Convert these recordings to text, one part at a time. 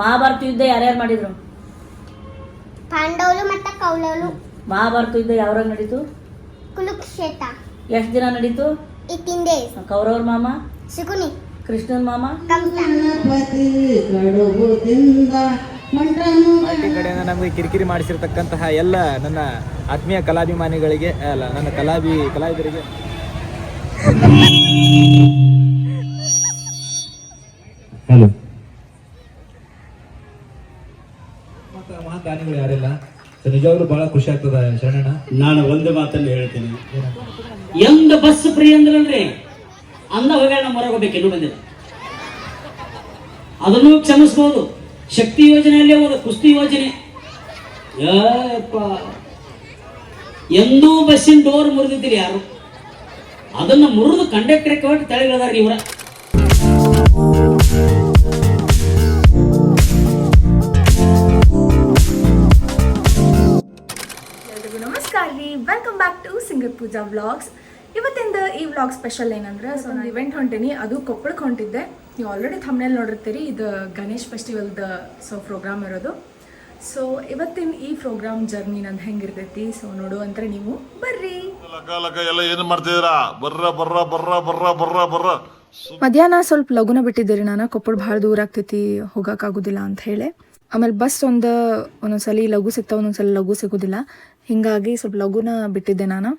ಮಹಾಭಾರತ ಯುದ್ಧ ಯಾರ್ಯಾರು ಮಾಡಿದ್ರು? ಪಾಂಡವರು ಮತ್ತು ಕೌರವರು. ಮಹಾಭಾರತ ಯುದ್ಧ ಯಾವ್ರಾಗ ನಡೀತು? ಕುರುಕ್ಷೇತ್ರ. ಎಷ್ಟು ದಿನ ನಡೀತು? 18 days. ಕೌರವ್ರ ಮಾಮ ಶಕುನಿ. ಕೃಷ್ಣನ್ ಮಾಮ ಕಂಸ. ಪಾರ್ಟಿ ಕಡೆಯಿಂದ ನಮಗೆ ಕಿರಿಕಿರಿ ಮಾಡಿಸಿರ್ತಕ್ಕಂತಹ ಎಲ್ಲ ನನ್ನ ಆತ್ಮೀಯ ಕಲಾಭಿಮಾನಿಗಳಿಗೆ ಅಲ್ಲ ನನ್ನ ಕಲಾವಿದರಿಗೆ ಹಲೋ. ಮಹಾದಾನಿಗಳು ಯಾರೆಲ್ಲ ನಿಜವಾಗ್ಲೂ ಬಹಳ ಖುಷಿ ಆಗ್ತದ ಶರಣಣ್ಣ. ನಾನು ಒಂದು ಮಾತನ್ನು ಹೇಳ್ತೀನಿ. ಎಂದ ಬಸ್ ಫ್ರೀ ಅಂದ್ರಲ್ರಿ ಅಂದ ಹೋಗ್ಯಾಣ ಹೊರಗೆ ಹೋಗ್ಬೇಕೆನ್ನು ಬಂದಿಲ್ಲ. ಅದನ್ನು ಕ್ಷಮಿಸ್ಬೋದು. ಶಕ್ತಿ ಯೋಜನೆಯಲ್ಲೇ ಹೋದ ಕುಸ್ತಿ ಯೋಜನೆ ಎಂದೂ ಬಸ್ಸಿನ ಡೋರ್ ಮುರಿದಿದ್ದೀರಿ ಯಾರು? ಅದನ್ನ ಮುರಿದು ಕಂಡಕ್ಟರ್ ಕೊಟ್ಟು ತೆಳಗಿದಾರ ಇವರ. ನಮಸ್ಕಾರ ರೀ, welcome back to singer Pooja vlogs. ಇವತ್ತಿಂದ ಈ ವ್ಲಾಗ್ ಸ್ಪೆಷಲ್ ಏನಂದ್ರೆ, ಸೊ ನಾನು ಇವೆಂಟ್ ಹೊಂಟೀನಿ, ಅದು ಕೊಪ್ಪಳಕ್ಕೆ ಹೊಂಟಿದ್ದೆ. ನೀವು ಆಲ್ರೆಡಿ ಥಂಬ್ನೇಲ್ ನೋಡಿರ್ತೀರಿ, ಇದು ಗಣೇಶ್ ಫೆಸ್ಟಿವಲ್ದ ಪ್ರೋಗ್ರಾಮ್ ಇರೋದು. ಸೊ ಇವತ್ತಿನ ಈ ಪ್ರೋಗ್ರಾಮ್ ಜರ್ನಿ ನಂದು ಹೆಂಗಿರ್ತೈತಿ ಸೊ ನೋಡುವಂದ್ರೆ ನೀವು ಬರ್ರಿ. ಮಧ್ಯಾಹ್ನ ಸ್ವಲ್ಪ ಲಗುನ ಬಿಟ್ಟಿದ್ದೀರಿ, ನಾನು ಕೊಪ್ಪಳ ಭಾಳ ದೂರ ಆಗ್ತೈತಿ, ಹೋಗೋಕ್ಕಾಗೋದಿಲ್ಲ ಅಂತ ಹೇಳಿ. ಆಮೇಲೆ ಬಸ್ ಒಂದೊಂದ್ಸಲಿ ಲಘು ಸಿಗ್ತಾವೆ, ಒಂದೊಂದ್ಸಲ ಲಘು ಸಿಗೋದಿಲ್ಲ. ಹೀಗಾಗಿ ಸ್ವಲ್ಪ ಲಘುನ ಬಿಟ್ಟಿದ್ದೆ ನಾನು.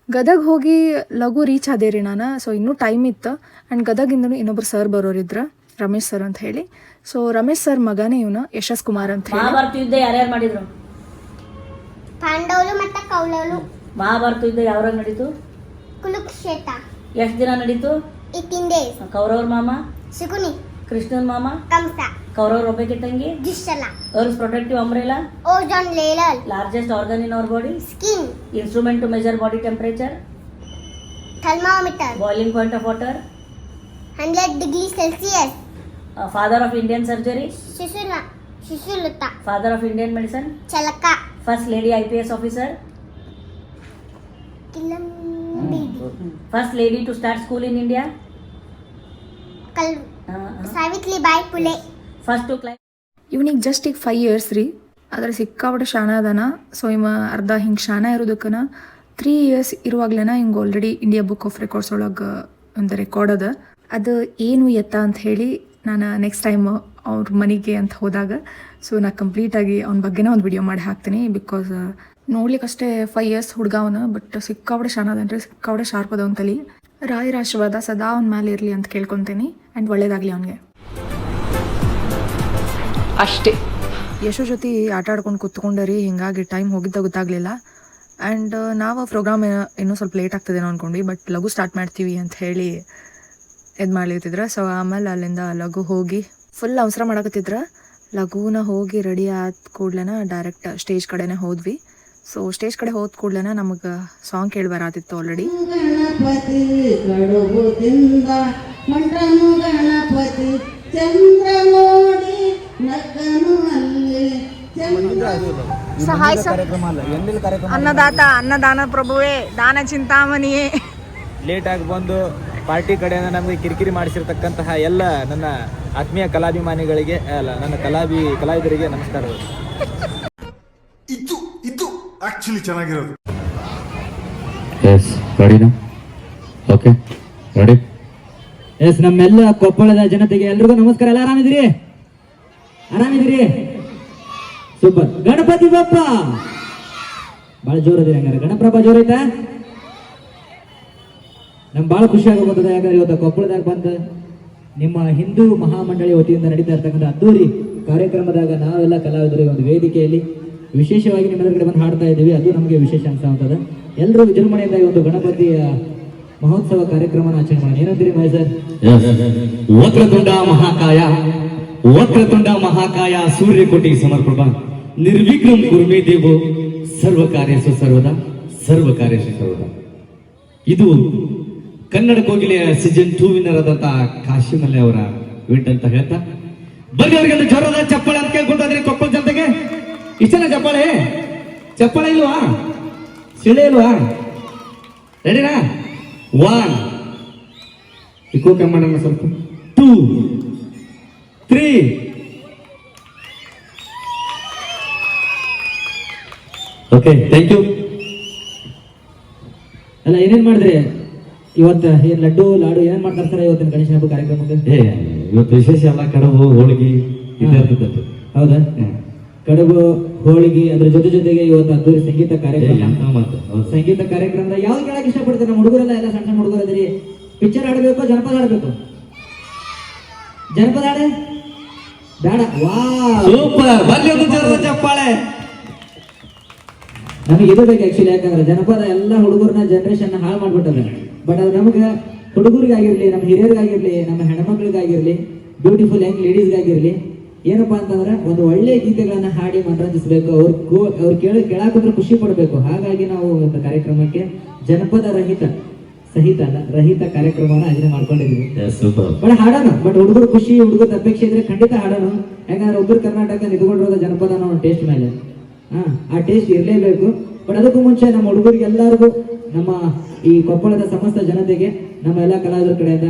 ಗದಗ ಹೋಗಿ ಲಘು ರೀಚ್ ಆದೆ ರೀ ನಾನು. ಸೊ ಇನ್ನೂ ಟೈಮ್ ಇತ್ತು. ಆ್ಯಂಡ್ ಗದಗಿಂದನೂ ಇನ್ನೊಬ್ರು ಸರ್ ಬರೋರಿದ್ರು, ರಮೇಶ್ ಸರ್ ಅಂತ ಹೇಳಿ. ಸೊ ರಮೇಶ್ ಸರ್ ಮಗನೇ ಇವನು, ಯಶಸ್ ಕುಮಾರ್ ಅಂತ ಹೇಳಿ. ಮಹಾಭಾರತ ಯುದ್ಧ ಯಾರ್ಯಾರು ಮಾಡಿದ್ರು? ಪಾಂಡವರು ಮತ್ತು ಕೌರವರು. ಮಹಾಭಾರತ ಯುದ್ಧ ಯಾವ್ರಾಗ ನಡೀತು? ಕುರುಕ್ಷೇತ್ರ. ಎಷ್ಟು ದಿನ ನಡೀತು? 18 days. ಕೌರವ್ರ ಮಾಮ ಶಕುನಿ. ಕೃಷ್ಣನ್ ಮಾಮ ಕಂಸ. ಕೌರವ್ರ ಒಬ್ಬಕ್ಕೆ ತಂಗಿ. ದುಶ್ಶಲ. Earth's protective umbrella. Ozone layer. Largest organ in our body. Skin. Instrument to measure body temperature. Thermometer. Boiling point of water. 100 degrees Celsius. Father of Indian surgery. ಶಿಶುಲತಾ. Father of Indian medicine. ಚಲಕ. First lady IPS officer. ಕಿಲಂ. First lady to start school in India. Savitri Bai Phule. First to climb. ಇವನಿಗೆ just ಈಗ 5 years ರೀ, ಆದರೆ ಸಿಕ್ಕಾಬಿಟ್ಟು ಶಾಣ ಅದಾನ. So ಇವ ಅರ್ಧ ಹಿಂಗೆ ಶಾಣ ಇರೋದಕ್ಕನ 3 years ಇರುವಾಗ್ಲೇನ ಹಿಂಗೆ already India book of records ಒಳಗೆ ಒಂದು ರೆಕಾರ್ಡ್ ಅದ. ಅದು ಏನು ಎತ್ತ ಅಂತ ಹೇಳಿ ನಾನು ನೆಕ್ಸ್ಟ್ ಟೈಮ್ ಅವ್ರ ಮನೆಗೆ ಅಂತ ಹೋದಾಗ ಸೊ ನಾ ಕಂಪ್ಲೀಟಾಗಿ ಅವ್ನ ಬಗ್ಗೆನೇ ಒಂದು ವಿಡಿಯೋ ಮಾಡಿ ಹಾಕ್ತೀನಿ. ಬಿಕಾಸ್ ನೋಡ್ಲಿಕ್ಕಷ್ಟೇ 5 years ಹುಡುಗ ಅವನು, ಬಟ್ ಸಿಕ್ಕಾಬಿಟ್ಟು ಶಾಣ ಅದನ್ರಿ, ಸಿಕ್ಕಾಬಿಟ್ಟು ಶಾರ್ಪ್ ಅದ ಅವ್ನ ತಲೆ. ರಾಯರ ಆಶೀರ್ವಾದ ಸದಾ ಅವನ ಮೇಲೆ ಇರಲಿ ಅಂತ ಕೇಳ್ಕೊತೀನಿ. ಆ್ಯಂಡ್ ಒಳ್ಳೇದಾಗಲಿ ಅವನಿಗೆ ಅಷ್ಟೇ. ಯಶೋ ಜೊತೆ ಆಟ ಆಡ್ಕೊಂಡು ಕೂತ್ಕೊಂಡರಿ, ಹಿಂಗಾಗಿ ಟೈಮ್ ಹೋಗಿದ್ದ ಗೊತ್ತಾಗಲಿಲ್ಲ. ಆ್ಯಂಡ್ ನಾವು ಪ್ರೋಗ್ರಾಮ್ ಇನ್ನೂ ಸ್ವಲ್ಪ ಲೇಟ್ ಆಗ್ತದೇನೋ ಅಂದ್ಕೊಂಡ್ವಿ, ಬಟ್ ಲಘು ಸ್ಟಾರ್ಟ್ ಮಾಡ್ತೀವಿ ಅಂತ ಹೇಳಿ ಇದು ಮಾಡ್ಲಿತ್ತಿದ್ರು. ಸೊ ಆಮೇಲೆ ಅಲ್ಲಿಂದ ಲಘು ಹೋಗಿ ಫುಲ್ ಅವಸರ ಮಾಡಕತ್ತಿದ್ರು. ಲಘುನ ಹೋಗಿ ರೆಡಿ ಆದ ಕೂಡ್ಲೆನ ಡೈರೆಕ್ಟ್ ಸ್ಟೇಜ್ ಕಡೆನೇ ಹೋದ್ವಿ. ಸೊ ಸ್ಟೇಜ್ ಕಡೆ ಹೋದ ಕೂಡ್ಲೆನ ನಮಗೆ ಸಾಂಗ್ ಕೇಳಿ ಬರಾತಿತ್ತು ಆಲ್ರೆಡಿ. ಗಣಪತಿ ಕಡುಬುದಿಂದ ಮಂಟನು ಗಣಪತಿ ಚಂದ್ರ ನೋಡಿ ನಕ್ಕನು ಅಲ್ಲಿ ಸಹಾಯ ಅನ್ನದಾತ ಅನ್ನದಾನ ಪ್ರಭುವೇ ದಾನ ಚಿಂತಾಮಣಿಯೇ. ಲೇಟ್ ಆಗಿ ಬಂದು ಪಾರ್ಟಿ ಕಡೆಯಿಂದ ನಮಗೆ ಕಿರಿಕಿರಿ ಮಾಡಿಸಿರ್ತಕ್ಕಂತಹ ಎಲ್ಲ ನನ್ನ ಆತ್ಮೀಯ ಕಲಾಭಿಮಾನಿಗಳಿಗೆ ಅಲ್ಲ ನನ್ನ ಕಲಾವಿದರಿಗೆ ನಮಸ್ಕಾರಗಳು. ಇದು ಆಕ್ಚುಲಿ ಚೆನ್ನಾಗಿರೋದು. ಎಸ್ ರೆಡಿನಾ? Okay ready. ಎಸ್ ನಮ್ಮೆಲ್ಲ ಕೊಪ್ಪಳದ ಜನತೆಗೆ ಎಲ್ರಿಗೂ ನಮಸ್ಕಾರ. ಎಲ್ಲ ಆರಾಮಿದ್ದೀರಿ? ಸೂಪರ್. ಗಣಪತಿ ಬಪ್ಪ ಭಾಳ ಜೋರದಿರಿ. ಹಂಗಾರೆ ಗಣಪ್ರಭ ಜೋರೈತಾ? ನಮ್ಗೆ ಭಾಳ ಖುಷಿ ಆಗೋಗ್ತದೆ. ಯಾಕಂದ್ರೆ ಇವತ್ತು ಕೊಪ್ಪಳದಾಗ ಬಂದು ನಿಮ್ಮ ಹಿಂದೂ ಮಹಾಮಂಡಳಿ ವತಿಯಿಂದ ನಡೀತಾ ಇರ್ತಕ್ಕಂಥ ಅದ್ದೂರಿ ಕಾರ್ಯಕ್ರಮದಾಗ ನಾವೆಲ್ಲ ಕಲಾವಿದರಿಗೆ ಒಂದು ವೇದಿಕೆಯಲ್ಲಿ ವಿಶೇಷವಾಗಿ ನಿಮ್ಮೆಲ್ಲರ ಕಡೆ ಬಂದು ಹಾಡ್ತಾ ಇದ್ದೀವಿ. ಅದು ನಮಗೆ ವಿಶೇಷ ಅನ್ಸ್ತಾ ಹೋಗ್ತದೆ. ಎಲ್ಲರೂ ವಿಜೃಂಭಣೆಯಿಂದ ಒಂದು ಗಣಪತಿಯ ಮಹೋತ್ಸವ ಕಾರ್ಯಕ್ರಮನ ಆಚರಣೆ ಮಾಡೋಣ. ಏನಂತೀರಿ ಮಹೇಶ್ ಸರ್? ವಕ್ರತುಂಡ ಮಹಾಕಾಯ ಸೂರ್ಯಕೋಟಿ ಸಮರ್ಪಣ ನಿರ್ವಿಘ್ನಂ ಕುರುಮೇ ದೇವೋ ಸರ್ವಕಾರ್ಯೇಷು ಸರ್ವದಾ. ಇದು ಕನ್ನಡ ಕೋಗಿಲೆಯ ಸೀಸನ್ 2 ವಿನ್ನರ್ ಆದಂತಹ ಕಾಶಿಮಲ್ಲೆ ಅವರ ಇವೆಂಟ್ ಅಂತ ಹೇಳ್ತಾ ಬನ್ನಿ ಅವರಿಗೆಲ್ಲ ಜೋರದ ಚಪ್ಪಾಳೆ ಅಂತ ಕೇಳ್ಕೊಳ್ತಾ ಕೊಪ್ಪಳ ಜನತೆಗೆ. ಇಷ್ಟನ ಚಪ್ಪಾಳೆ ಇಲ್ವಾ? ಸಿಳೆ ಇಲ್ವಾ? ರೆಡಿನಾ? 1 ಇಕೋ ಕಮ್ಮಣ್ಣ ಸ್ವಲ್ಪ 2 3 ಓಕೆ, ಥ್ಯಾಂಕ್ ಯು. ಅಲ್ಲ ಏನೇನ್ ಮಾಡಿದ್ರಿ ಇವತ್ತು? ಏನ್ ಲಡ್ಡು ಲಾಡು ಏನ್ ಮಾಡ್ತಾರೆ ಸರ್ ಇವತ್ತಿನ ಗಣೇಶ ಹಬ್ಬ ಕಾರ್ಯಕ್ರಮಕ್ಕೆ? ಇವತ್ತು ವಿಶೇಷ ಎಲ್ಲ ಕಡುಬು ಹೋಳಿಗೆ ಇದ್ದಿರ್ತದೆ. ಹೌದಾ? ಕಡುಬು ಹೋಳಿಗೆ ಅದ್ರ ಜೊತೆಗೆ ಇವತ್ತು ಅದ್ದೂರಿ ಸಂಗೀತ ಕಾರ್ಯಕ್ರಮ. ಸಂಗೀತ ಕಾರ್ಯಕ್ರಮದ ಯಾವ್ದು ಕೇಳಕ್ ಇಷ್ಟಪಡ್ತೀರಿ? ನಮ್ಮ ಹುಡುಗರೆಲ್ಲ ಎಲ್ಲ ಸಣ್ಣ ಹುಡುಗರು ಅದ್ರಿ. ಪಿಕ್ಚರ್ ಆಡ್ಬೇಕು, ಜನಪದ ಆಡ್ಬೇಕು? ಜನಪದ ಆಡೆ ಬೇಡ. ವಾ, ಸೂಪರ್. ಬರ್ಲಿ ಒಂದು ಜೋರಾದ ಚಪ್ಪಾಳೆ. ನಮಗೆ ಇದು ಬೇಕು ಆಕ್ಚುಲಿ. ಯಾಕಂದ್ರೆ ಜನಪದ ಎಲ್ಲ ಹುಡುಗರನ್ನ ಜನರೇಷನ್ ಹಾಳು ಮಾಡ್ಬಿಟ್ಟದ. ಬಟ್ ಅದು ನಮಗೆ ಹುಡುಗರಿಗಾಗಿರ್ಲಿ, ನಮ್ಮ ಹಿರಿಯರಿಗಾಗಿರ್ಲಿ, ನಮ್ಮ ಹೆಣ್ಮಕ್ಳಿಗಾಗಿರ್ಲಿ, ಬ್ಯೂಟಿಫುಲ್ ಯಂಗ್ ಲೇಡೀಸ್ಗಾಗಿರ್ಲಿ ಏನಪ್ಪಾ ಅಂತಂದ್ರೆ ಒಂದು ಒಳ್ಳೆ ಗೀತೆಗಳನ್ನ ಹಾಡಿ ಮನರಂಜಿಸ್ಬೇಕು. ಅವ್ರು ಕೇಳಾಕಂದ್ರೆ ಖುಷಿ ಪಡ್ಬೇಕು. ಹಾಗಾಗಿ ನಾವು ಒಂದು ಕಾರ್ಯಕ್ರಮಕ್ಕೆ ಜನಪದ ರಹಿತ ಕಾರ್ಯಕ್ರಮವನ್ನ ಆಯೋಜನೆ ಮಾಡ್ಕೊಂಡಿದ್ವಿ. ಬಟ್ ಹಾಡೋಣ, ಬಟ್ ಹುಡುಗರು ಖುಷಿ, ಹುಡುಗರ ಅಪೇಕ್ಷೆ ಇದ್ರೆ ಖಂಡಿತ ಹಾಡೋಣ. ಯಾಕಂದ್ರೆ ಉತ್ತರ ಕರ್ನಾಟಕ ನಿಂತ್ಕೊಂಡಿರೋದು ಜನಪದ ನಾವು ಟೇಸ್ಟ್ ಮೇಲೆ. ಆ ಟೇಸ್ಟ್ ಇರಲೇಬೇಕು. ಬಟ್ ಅದಕ್ಕೂ ಮುಂಚೆ ನಮ್ಮ ಹುಡುಗರಿಗೆ ಎಲ್ಲರಿಗೂ, ನಮ್ಮ ಈ ಕೊಪ್ಪಳದ ಸಮಸ್ತ ಜನತೆಗೆ ನಮ್ಮ ಎಲ್ಲ ಕಲಾವಿದರ ಕಡೆಯಿಂದ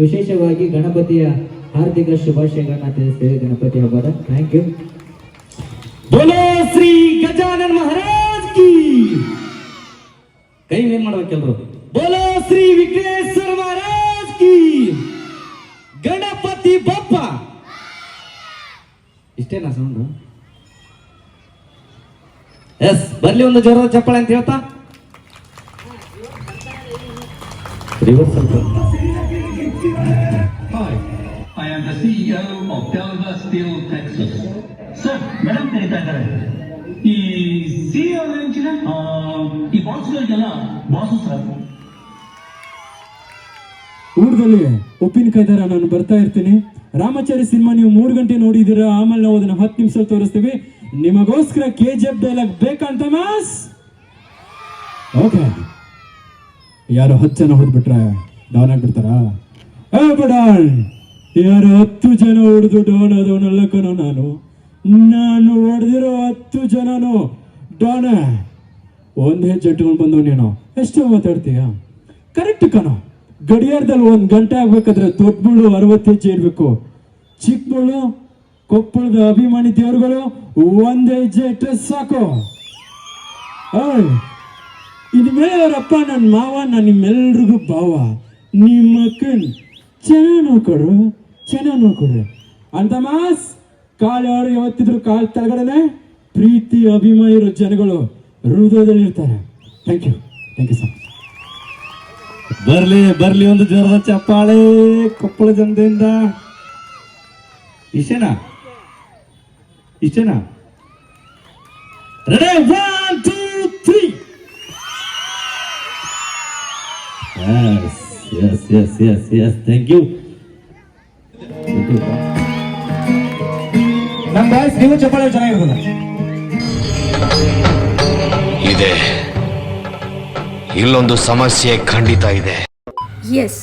ವಿಶೇಷವಾಗಿ ಗಣಪತಿಯ ಹಾರ್ದಿಕ ಶುಭಾಶಯಗಳನ್ನ ತಿಳಿಸ್ತೇವೆ. ಗಣಪತಿ ಹಬ್ಬದ ಥ್ಯಾಂಕ್ ಯು. ಬೋಲೋ ಶ್ರೀ ಗಜಾನನ ಮಹಾರಾಜ್ ಕಿ. ಕೈ ಏನ್ ಮಾಡ್ಬೇಕೆಲ್ರು? ಬೋಲೋ ಶ್ರೀ ವಿಘ್ನೇಶ್ವರ ಮಹಾರಾಜ್ ಕಿ. ಗಣಪತಿ ಬಪ್ಪ. ಇಷ್ಟೇನಾ ಸೌಂಡು? ಎಸ್, ಬರ್ಲಿ ಒಂದು ಜೋರಾದ ಚಪ್ಪಾಳೆ ಅಂತ ಹೇಳ್ತಾ ರಿವರ್ಸ್ ಸ್ವಲ್ಪ. I am the CEO of Delva Steel Texas. Sir, madam ಕರೀತಾ ಇದ್ದಾರೆ. ಈ CEO ರೇಂಜಿನ ಈ ಬಾಸ್ಗಳಿಗೆಲ್ಲ ಬಾಸು ಸರ್. ಊರದಲ್ಲಿ ಉಪ್ಪಿನಕಾಯಿ ತರ ನಾನು ಬರ್ತಾ ಇರ್ತೀನಿ. ರಾಮಾಚಾರಿ ಸಿನಿಮಾ ನೀವು 3 ಗಂಟೆ ನೋಡಿದ್ದೀರಾ. ಆಮೇಲೆ ನಾವು ಅದನ್ನ 10 ನಿಮಿಷ ತೋರಿಸ್ತೀವಿ. ನಿಮಗೋಸ್ಕರ KGF ಡೈಲಾಗ್ ಬೇಕಂತ ಮಾಸ್. ಓಕೆ, ಯಾರು 10 ಜನ ಹೋದ್ಬಿಟ್ರೆ ಡೌನ್ ಆಗ್ಬಿಡ್ತಾರಾ? ಯಾರು 10 ಜನ ಹೊಡೆದು ಡೌನ್ ಆದವನಲ್ಲ ಕಣೋ ನಾನು ಹೊಡೆದಿರೋ 10 ಜನನು ಡೌನ್. ಒಂದ್ ಹೆಜ್ಜೆ ಇಟ್ಕೊಂಡು ಬಂದವ್ ನೀನು. ಎಷ್ಟು ಮಾತಾಡ್ತೀಯ? ಕರೆಕ್ಟ್ ಕಣೋ. ಗಡಿಯಾರದಲ್ಲಿ 1 ಗಂಟೆ ಆಗ್ಬೇಕಾದ್ರೆ ದೊಡ್ಡ ಮುಳ್ಳು 60 ಹೆಜ್ಜೆ ಇರ್ಬೇಕು. ಚಿಕ್ಕ ಮುಳ್ಳು ಕೊಪ್ಪಳದ ಅಭಿಮಾನಿ ದೇವರುಗಳು 1 ಹೆಜ್ಜೆ ಇಟ್ಟರೆ ಸಾಕು. ಇನ್ಮೇಲೆ ಅವರಪ್ಪ ನನ್ನ ಮಾವ, ನಾನು ನಿಮ್ಮೆಲ್ರಿಗೂ ಭಾವ. ನಿಮ್ಮ ಅಕ್ಕನ್ ಚೆನ್ನಾಗಿ ನೋಡ್ಕೊಡ್ರಿ ಅಂತ ಮಾಸ್. ಕಾಲು ಯಾರು ಯಾವತ್ತಿದ್ರು ಕಾಲು ತೆಳಗಡೆನೆ ಪ್ರೀತಿ ಅಭಿಮಾನಿ ಇರೋ ಜನಗಳು ಹೃದಯದಲ್ಲಿ ಇರ್ತಾರೆ. Thank you sir. ಬರ್ಲಿ ಒಂದು ಜೋರದ ಚಪ್ಪಾಳೆ ಕೊಪ್ಪಳ ಜನತೆಯಿಂದ. ಇಷ್ಟೇನಾ? ರೆಡಿ? 1 2 3. Yes. Thank you. ನಮ್ಮ ಬಾಯ್ಸ್ ನೀವು ಚಪ್ಪಾಳೆ ಚೆನ್ನಾಗಿರ್ತದ ಇದೆ. ಇಲ್ಲೊಂದು ಸಮಸ್ಯೆ ಖಂಡಿತ ಇದೆ. ಎಸ್,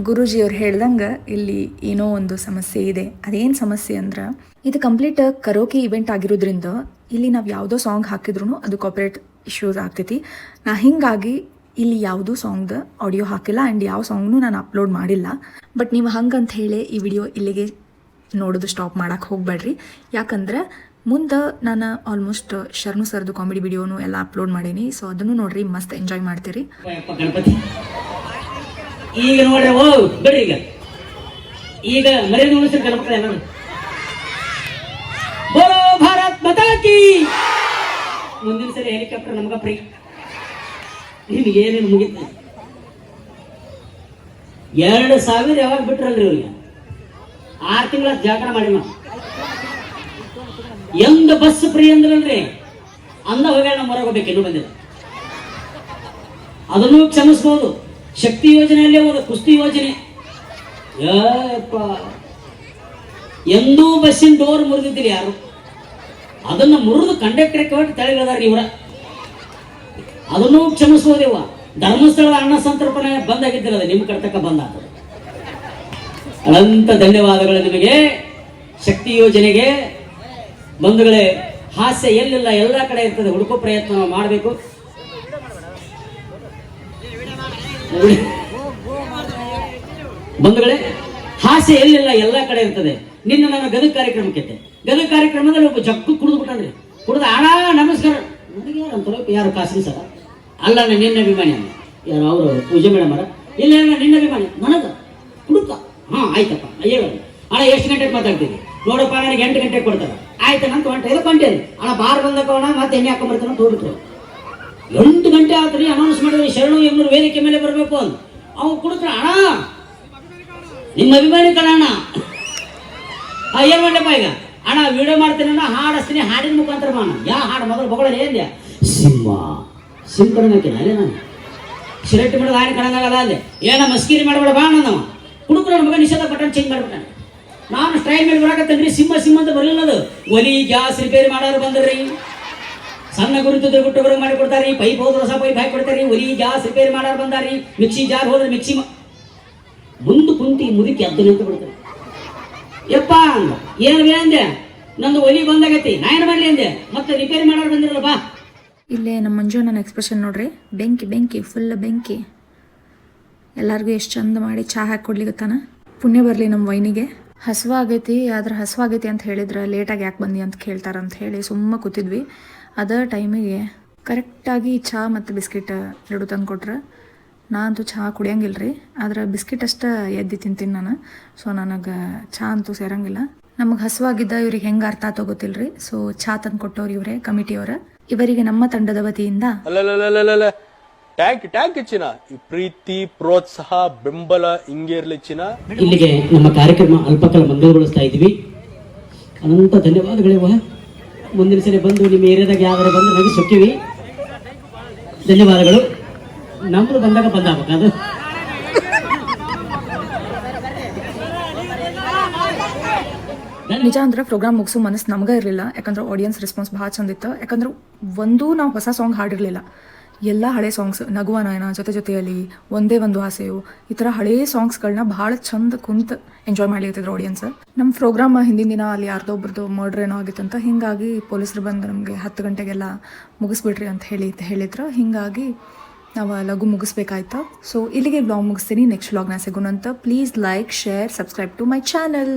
ಗುರೂಜಿಯವ್ರು ಹೇಳ್ದಂಗೆ ಇಲ್ಲಿ ಏನೋ ಒಂದು ಸಮಸ್ಯೆ ಇದೆ. ಅದೇನು ಸಮಸ್ಯೆ ಅಂದ್ರೆ, ಇದು ಕಂಪ್ಲೀಟ್ ಕರೋಕೆ ಇವೆಂಟ್ ಆಗಿರೋದ್ರಿಂದ ಇಲ್ಲಿ ನಾವು ಯಾವುದೋ ಸಾಂಗ್ ಹಾಕಿದ್ರು ಅದು ಕಾಪರೇಟ್ ಇಶ್ಯೂಸ್ ಆಗ್ತೈತಿ. ಹಿಂಗಾಗಿ ಇಲ್ಲಿ ಯಾವುದೂ ಸಾಂಗ್ದು ಆಡಿಯೋ ಹಾಕಿಲ್ಲ ಆ್ಯಂಡ್ ಯಾವ ಸಾಂಗ್ನೂ ನಾನು ಅಪ್ಲೋಡ್ ಮಾಡಿಲ್ಲ. ಬಟ್ ನೀವು ಹಂಗಂತ ಹೇಳಿ ಈ ವಿಡಿಯೋ ಇಲ್ಲಿಗೆ ನೋಡೋದು ಸ್ಟಾಪ್ ಮಾಡೋಕ್ಕೆ ಹೋಗಬೇಡ್ರಿ. ಯಾಕಂದ್ರೆ ಮುಂದೆ ನಾನು ಆಲ್ಮೋಸ್ಟ್ ಶರ್ನು ಸರ್ದು ಕಾಮಿಡಿ ವಿಡಿಯೋನು ಎಲ್ಲ ಅಪ್ಲೋಡ್ ಮಾಡೀನಿ. ಸೊ ಅದನ್ನು ನೋಡ್ರಿ, ಮಸ್ತ್ ಎಂಜಾಯ್ ಮಾಡ್ತೀರಿ. ಗಣಪತಿ ಈಗ ನೋಡ್ರಿ, ಬಿಡ್ರಿ. ಈಗ ಮರ್ಯಾದೆ ಉಳಿಸಿದ ಗಣಪತಿ ಎಲ್ಲ ಬೋಲೋ ಭಾರತ್ ಮಾತಾ ಕಿ. ಮುಂದಿನ ಸರಿ ಹೆಲಿಕಾಪ್ಟರ್ ನಮ್ಗ ಫ್ರೀ. ನಿಮ್ಗೆ ಏನೇನು ಮುಗಿತ? 2000 ಯಾವಾಗ ಬಿಟ್ರಲ್ರಿ ಇವ್ರಿಗೆ? 6 ತಿಂಗಳ ಜಾಗರಣ ಮಾಡಿ ನಾವು ಎಂದ ಬಸ್ ಫ್ರೀ ಅಂದ್ರಲ್ರಿ ಅಂದ ಹೋಗಿ ನಮ್ಮ ಹೊರಗೆ ಹೋಗ್ಬೇಕು. ಇನ್ನೂ ಬಂದಿಲ್ಲ, ಅದನ್ನು ಕ್ಷಮಿಸ್ಬೋದು. ಶಕ್ತಿ ಯೋಜನೆಯಲ್ಲೇ ಹೋದ ಕುಸ್ತಿ ಯೋಜನೆ ಎಂದೂ ಬಸ್ಸಿನ ಡೋರ್ ಮುರಿದಿದ್ದಿಲ್ಲ ಯಾರು. ಅದನ್ನ ಮುರಿದು ಕಂಡಕ್ಟರ್ ಕೊಟ್ಟು ತೆಳಗಿದಾರ ಇವರ. ಅದನ್ನು ಕ್ಷಮಿಸ್ಬೋದೇವ. ಧರ್ಮಸ್ಥಳದ ಅನ್ನ ಸಂತರ್ಪಣೆ ಬಂದಾಗಿದ್ದಿಲ್ಲ, ನಿಮ್ಮ ಕರ್ತಕ್ಕ ಬಂದ. ಅನಂತ ಧನ್ಯವಾದಗಳು ನಿಮಗೆ. ಶಕ್ತಿ ಯೋಜನೆಗೆ ಬಂಧುಗಳೇ, ಹಾಸ್ಯ ಎಲ್ಲಿಲ್ಲ ಎಲ್ಲ ಕಡೆ ಇರ್ತದೆ. ಹುಡುಕೋ ಪ್ರಯತ್ನ ನಾವು ಮಾಡಬೇಕು. ಬಂಧುಗಳೇ, ಹಾಸ್ಯ ಎಲ್ಲಿಲ್ಲ ಎಲ್ಲ ಕಡೆ ಇರ್ತದೆ. ನಿನ್ನ ನನ್ನ ಗದಗ ಕಾರ್ಯಕ್ರಮಕ್ಕೆ ಗದಗ ಕಾರ್ಯಕ್ರಮದಲ್ಲಿ ಒಬ್ಬ ಜಗ್ಗು ಕುಡಿದು ಬಿಟ್ಟನ್ರಿ. ಕುಡಿದ ಅಣ್ಣ ನಮಸ್ಕಾರ ನನಗೆ ಯಾರು ಅಂತಾರೆ ಯಾರು ಖಾಸಗಿ ಸರ ಅಲ್ಲ ನಾನು ನಿನ್ನ ಅಭಿಮಾನಿ ಅಲ್ಲ ಯಾರು ಅವರು ಪೂಜೆ ಮೇಡಮ್ ಅರ ಇಲ್ಲ ನಾನು ನಿನ್ನ ಅಭಿಮಾನಿ ನನಗೆ ಹುಡುಕ ಹಾಂ ಆಯ್ತಪ್ಪ ಹೇಳೋದು ಅಣ್ಣ ಎಷ್ಟು ಗಂಟೆಗೆ ಮಾತಾಡ್ತೀವಿ ನೋಡಪ್ಪ ನನಗೆ 8 ಗಂಟೆಗೆ ಕೊಡ್ತಾರೆ ಆಯ್ತು ನಂತ ಹೊಂಟೇನು ಅಣ್ಣ ಬಾರ್ ಬಂದಕೋಣ ಮತ್ತೆ ಎಣ್ಣೆ ಹಾಕೊಂಬರ್ತಾನೆ ಅಂತ ಹೋಗ್ಬಿಟ್ರು 8 ಗಂಟೆ ಆತ್ರಿ ಅನೌನ್ಸ್ ಮಾಡಿದ್ರಿ ಶರಣು ಎಮ್ಮರು ವೇದಿಕೆ ಮೇಲೆ ಬರಬೇಕು ಅಂತ ಅವ್ನು ಕುಡಿದ್ರೆ ಅಣ್ಣ ನಿಮ್ಮ ಅಭಿಮಾನಿ ಕಣ ಅಣ್ಣ ಏನು ಮಾಡಪ್ಪ ಈಗ ಅಣ್ಣ ವಿಡಿಯೋ ಮಾಡ್ತೀನಿ ಅಣ್ಣ ಹಾಡಿಸ್ತೀನಿ ಹಾಡಿನ ಮುಖಾಂತರ ಅಣ್ಣ ಯಾ ಹಾಡು ಮೊದಲು ಬಗಳಲ್ಲ ಏನ್ದೆ ಸಿಮ್ ಕಣಕ್ಕೆ ಅಲ್ಲೇ ನಾನು ಶಿರಟ್ಟಿ ಮಾಡೋದು ಆನೆ ಕಣಂಗಾಗಲ್ಲ ಅಲ್ಲೇ ಏನ ಮಸ್ಕಿರಿ ಮಾಡಬೇಡ ಬಾ ಅಣ್ಣ ನಾವು ಕುಡುಕ್ರ ಮಗ ನಿಷೇಧ ಬಟನ್ ಚೇಂಜ್ ಮಾಡ್ಬಿಟ್ಟಾನೆ ನಾನು ಸ್ಟೈಲ್ ಮೇಲೆ ಬರಾಕತ್ತೇನ್ರಿ ಸಿಂಹ ಅಂತ ಬರಲಿಲ್ಲ ಅದು ಒಲಿ ಗ್ಯಾಸ್ ರಿಪೇರಿ ಮಾಡೋರು ಬಂದ್ರಿ ಸಣ್ಣ ಗುರುತು ಗುಟ್ಟೊಬ್ಬರಿಗೆ ಮಾಡಿ ಕೊಡ್ತಾರಿ ಪೈಪ್ ಹೋದ್ರೆ ಹೊಸ ಪೈಪ್ ಹಾಕಿ ಕೊಡ್ತಾರಿ ಒಲಿ ಗ್ಯಾಸ್ ರಿಪೇರಿ ಮಾಡೋರು ಬಂದಾರಿ ಮಿಕ್ಸಿ ಜಾರ್ ಹೋದ್ರೆ ಮಿಕ್ಸಿ ಮುಂದೆ ಕುಂತಿ ಮುದುಕಿ ಎದ್ದು ನಿಂತು ಬಿಡ್ತಾರೆ ಯಪ್ಪ ಅಂದ ಏನು ಅಂದೆ ನಂದು ಒಲಿ ಬಂದಾಗೈತಿ ನಾ ಏನು ಮಾಡಲಿ ಅಂದೆ ಮತ್ತೆ ರಿಪೇರಿ ಮಾಡೋರು ಬಂದಿರಲ್ಲ ಬಾ ಇಲ್ಲೇ ನಮ್ಮ ಮಂಜು ನನ್ನ ಎಕ್ಸ್ಪ್ರೆಷನ್ ನೋಡ್ರಿ ಬೆಂಕಿ ಫುಲ್ ಬೆಂಕಿ ಎಲ್ಲರಿಗೂ ಎಷ್ಟು ಚಂದ ಮಾಡಿ ಚಹಾ ಹಾಕಿ ಕೊಡ್ಲಿಗತ್ತಾನ ಪುಣ್ಯ ಬರಲಿ ನಮ್ಮ ವೈನಿಗೆ ಹಸುವಾಗೈತಿ ಅಂತ ಹೇಳಿದ್ರೆ ಲೇಟಾಗಿ ಯಾಕೆ ಬಂದಿ ಅಂತ ಕೇಳ್ತಾರಂತ ಹೇಳಿ ಸುಮ್ಮ ಕೂತಿದ್ವಿ ಅದ ಟೈಮಿಗೆ ಕರೆಕ್ಟಾಗಿ ಚಹಾ ಮತ್ತು ಬಿಸ್ಕಿಟ್ 2 ತಂದು ಕೊಟ್ರೆ ನಾನಂತೂ ಚಹಾ ಕುಡಿಯಂಗಿಲ್ಲ ರೀ ಆದ್ರೆ ಬಿಸ್ಕಿಟ್ ಅಷ್ಟೇ ಎದ್ದು ತಿಂತೀನಿ ನಾನು ಸೊ ನನಗೆ ಚಹಾ ಅಂತೂ ಸೇರಂಗಿಲ್ಲ ನಮಗೆ ಹಸುವಾಗಿದ್ದ ಇವ್ರಿಗೆ ಹೆಂಗೆ ಅರ್ಥ ಆತೋ ಗೊತ್ತಿಲ್ರಿ ಸೊ ಚಹಾ ತಂದು ಕೊಟ್ಟವ್ರು ಇವರೇ ಕಮಿಟಿಯವರ ಇವರಿಗೆ ನಮ್ಮ ತಂಡದ ವತಿಯಿಂದ ಟ್ಯಾಂಕ್ ಇಚ್ಚಿನ ಈ ಪ್ರೀತಿ ಪ್ರೋತ್ಸಾಹ ಬೆಂಬಲ ಹಿಂಗೆ ಇರ್ಲಿಚ್ಚಿನ ಇಲ್ಲಿಗೆ ನಮ್ಮ ಕಾರ್ಯಕ್ರಮ ಅಲ್ಪಕಾಲ ಮಂಗಳಗೊಳಿಸ್ತಾ ಇದ್ದೀವಿ ಅನಂತ ಧನ್ಯವಾದಗಳಿವ ಮುಂದಿನ ಸಲ ಬಂದು ನಿಮ್ಮ ಏರಿಯಾದಾಗ ಯಾವ್ದಾರ ಬಂದು ನಮಗೆ ಸೊಕ್ಕಿವಿ ಧನ್ಯವಾದಗಳು ನಮ್ದು ಬಂದಾಗ ಬಂದಾಗಬೇಕು ನಿಜ ಅಂದ್ರೆ ಪ್ರೋಗ್ರಾಮ್ ಮುಗಿಸೋ ಮನಸ್ಸು ನಮ್ಗೆ ಇರಲಿಲ್ಲ ಯಾಕಂದ್ರೆ ಆಡಿಯನ್ಸ್ ರೆಸ್ಪಾನ್ಸ್ ಭಾಳ ಚಂದ ಇತ್ತು ಯಾಕಂದ್ರೆ ನಾವು ಹೊಸ ಸಾಂಗ್ ಹಾಡಿರಲಿಲ್ಲ ಎಲ್ಲ ಹಳೆ ಸಾಂಗ್ಸ್ ನಗುವ ನಯನ ಜೊತೆಯಲ್ಲಿ ಒಂದೇ ಒಂದು ಆಸೆಯು ಈ ಥರ ಹಳೇ ಸಾಂಗ್ಸ್ಗಳನ್ನ ಭಾಳ ಚಂದ ಕುಂತು ಎಂಜಾಯ್ ಮಾಡ್ಲಿತ್ತಿದ್ರು ಆಡಿಯನ್ಸ್ ನಮ್ಮ ಪ್ರೋಗ್ರಾಮ್ ಹಿಂದಿನ ದಿನ ಅಲ್ಲಿ ಯಾರ್ದೊಬ್ರದ್ದು ಮರ್ಡರ್ ಏನೋ ಆಗಿತ್ತಂತ ಹಿಂಗಾಗಿ ಪೊಲೀಸರು ಬಂದು ನಮಗೆ 10 ಗಂಟೆಗೆಲ್ಲ ಮುಗಿಸ್ಬಿಡ್ರಿ ಅಂತ ಹೇಳಿದ್ರು ಹಿಂಗಾಗಿ ನಾವು ಲಘು ಮುಗಿಸ್ಬೇಕಾಯ್ತು ಸೊ ಇಲ್ಲಿಗೆ ಬ್ಲಾಗ್ ಮುಗಿಸ್ತೀನಿ ನೆಕ್ಸ್ಟ್ ವ್ಲಾಗ್ನ ಸಿಗೋಣಂತ please like share subscribe to my channel